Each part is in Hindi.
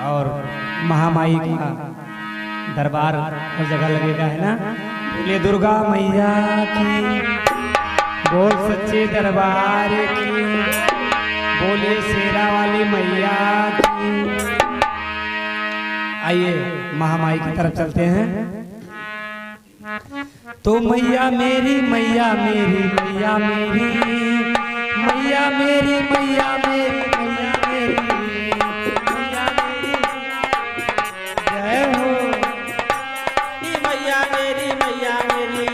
और महामाई का दरबार हर जगह लगेगा, है ना। बोले दुर्गा मैया की, बोल सच्चे दरबार की, बोले शेरा वाली मैया की। आइए महामाई की तरफ चलते हैं। तो मैया मेरी, मैया मेरी, मैया मेरी, मैया मेरी, मैया मेरी, मैया मेरी, मैया मेरी, जय हो। मैया मेरी, मैया मेरी,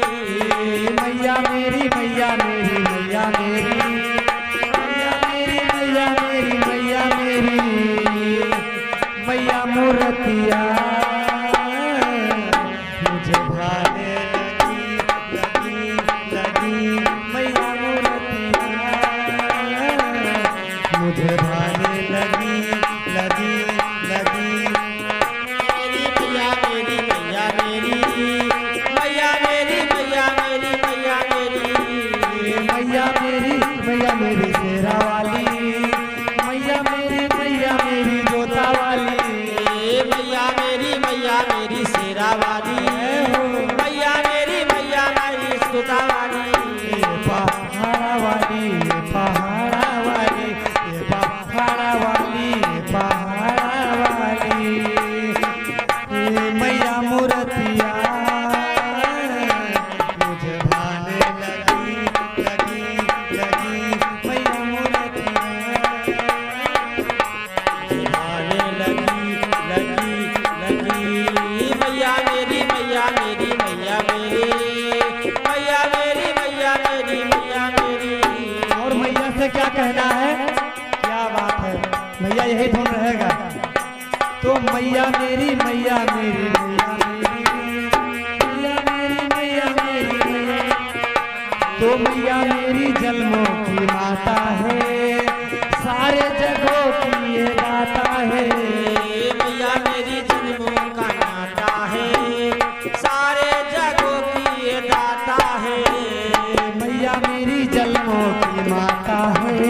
मैया मेरी, मैया मेरी, मैया मेरी, मैया मेरी, मैया मेरी, मैया मेरी, मैया मूर्तिया मुझे भाने लगी, लगी, लगी, मैया मूर्तिया मुझे भाने लगी, लगी, लगी। मैया मेरी, मैया मेरी, मैया मेरी, मैया मेरी, मैया मेरी, मैया मेरी, मैया मेरी शेरा वाली, मैया मेरी, मैया मेरी जोता वाली, मैया मेरी, मैया मेरी शेरा वाली, मैया मेरी, मैया मेरी स्तुता वाली, पहाड़ा वाली, पहाड़ा वाली, पहाड़ा वाली, पहाड़ा वाली, मैया मूर्तिया मुझे भाने लगी, लगी, लगी, मैया मूर्तिया भाने लगी, लगी, लगी। मैया मेरी, मैया मेरी, मैया मेरी, मैया मेरी, मैया मेरी, मैया मेरी। और मैया से क्या कहना है, क्या बात है, मैया यही धुन रहेगा। तो मैया मेरी, मैया मेरी, मैया मेरी, मैया मेरी, मैया मेरी, मैया, तो मैया मेरी जन्मों की माता है, सारे जगहों की ये गाता है। मैया मेरी जन्मों का नाता है, सारे जगों की ये दाता है। मैया मेरी जन्मों की माता है,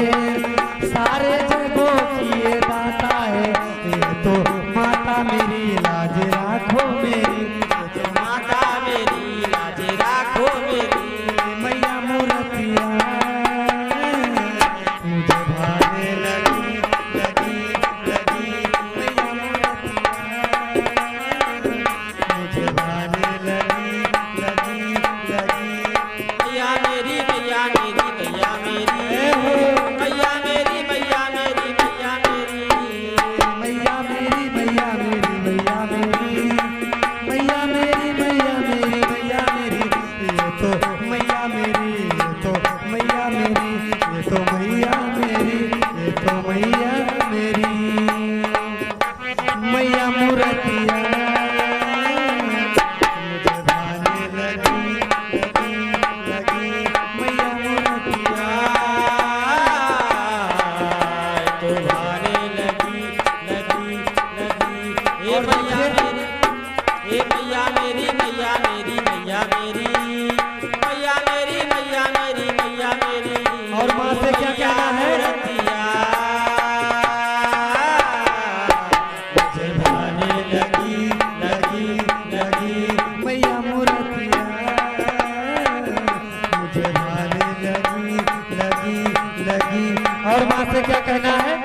सारे जगहों की ये दाता है। ये तो माता मेरी लाज राखो मेरी, तो माता मेरी लाज राखो मेरी, मैया मूर्तिया मुझे भाने लगी, लगी, लगी, मैया मूर्तिया मुझे भाने लगी, लगी, लगी। मैया मेरी, मैया मेरी, मैया मेरी, मैया मेरी, मैया मेरी, मैया मेरी, मैया मेरी, मैया मेरी, मैया मेरी, मैया मेरी, मैया मेरी, मैया मेरी, ये तो मैया मेरी, ये तो मैया मेरी, ये तो मैया मेरी, ये तो मैया मेरी, मैया मूर्तिया मुझे भाने लगी, लगी, लगी, मैया मूर्तिया तो भाने लगी, लगी, लगी। हे मैया मेरी, हे मैया मेरी, मैया मेरी, मैया मेरी, मैया मेरी, मैया मेरी, मैया मेरी। और माँ से क्या कहना है, मुझे भाने लगी, लगी, लगी। मैया मूर्तिया मुझे भाने लगी, लगी, लगी। और माँ से क्या कहना है,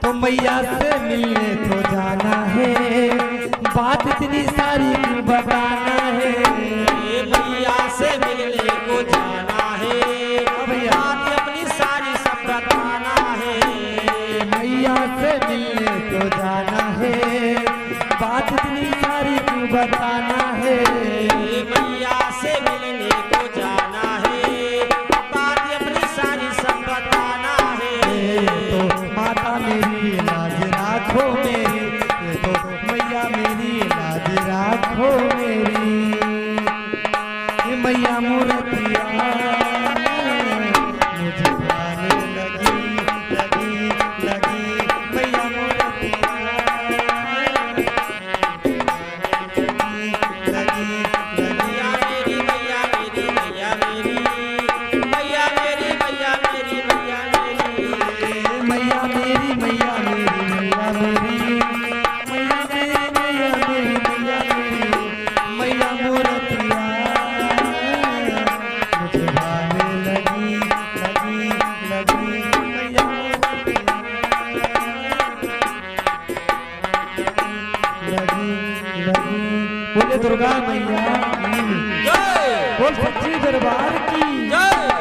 तो मैया से मिलने तो जाना है, बात इतनी सारी क्यों बताना है। हे मैया से मिलने को जाना है, बात अपनी सारी सब बताना है। मैया से मिलने तो जाना है, बात इतनी सारी क्यों बताना है। मैया से मिलने को जाना है, बात अपनी सारी सब बताना है। तो माता मेरी लाज राखो मेरी, ये तो मैया मेरी लाज राखो मेरी, मैया मूर्तिया मुझे भाने लगी, लगी, लगी, मैया मूर्तिया लगी, लगी, लगी। मैया मेरी, मैया मेरी, मैया मेरी, मैया मेरी, मैया मेरी, मैया मेरी, मैया मेरी, मैया लगी। बोले दुर्गा मैया की जय बोल सच्ची दरबार की जय